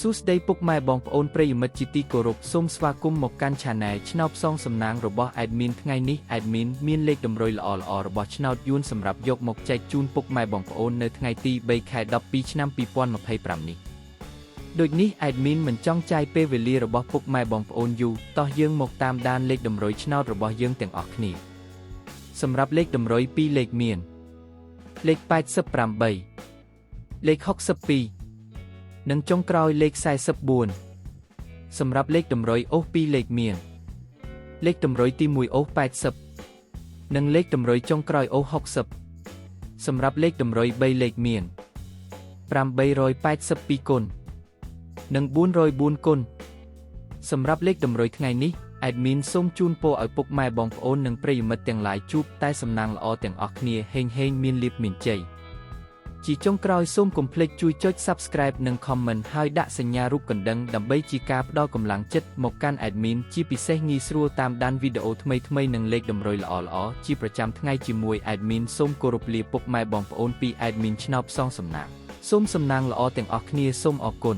សួស្តីពុកម៉ែបងប្អូនប្រិយមិត្តជាទីគោរពសូមស្វាគមន៍មកកាន់ Channel ឆ្នោតផ្សងសំណាងរបស់ Admin ថ្ងៃនេះ Admin មានលេខតម្រុយល្អៗរបស់ឆ្នោតយួនសម្រាប់យកមកចែកជូនពុកម៉ែបងប្អូននៅថ្ងៃទី3 ខែ 12 ឆ្នាំ 2025 នេះដូចនេះ Admin មិនចង់ចាយពេលវេលារបស់ពុកម៉ែបងប្អូនយូរតោះយើងមកតាមដានលេខតម្រុយឆ្នោតរបស់យើងទាំងអស់គ្នាសម្រាប់លេខតម្រុយ2លេខមានលេខ88លេខ62និងចុងក្រោយលេខ44សម្រាប់លេខតម្រុយអូស2លេខមានលេខតម្រុយទី1អូស80និងលេខតម្រុយចុងក្រោយអូស60សម្រាប់លេខតម្រុយ3លេខមាន882គុណនិង404គុណសម្រាប់លេខតម្រុយថ្ងៃនេះ Admin សូមជូនពរឲ្យពុកម៉ែបងប្អូននិងប្រិយមិត្តទាំងឡាយជួបតែសំណាងល្អទាំងអស់គ្នាហេងមានលាភមានជ័យជាចុងក្រោយសូមកុំភ្លេចជួយចុច Subscribe និង Comment ហើយដាក់សញ្ញារូបកណ្ដឹងដើម្បីជាការផ្ដល់កម្លាំងចិត្តមកកាន់ Admin ជាពិសេសងាយស្រួលតាមដានវីដេអូថ្មីៗនិងលេខតម្រុយល្អៗជាប្រចាំថ្ងៃជាមួយ Admin សូមគោរពលាពុកម៉ែបងប្អូនពី Admin ឆ្នោតផ្សងសំណាងសូមសំណាងល្អទាំងអស់គ្នាសូមអរគុណ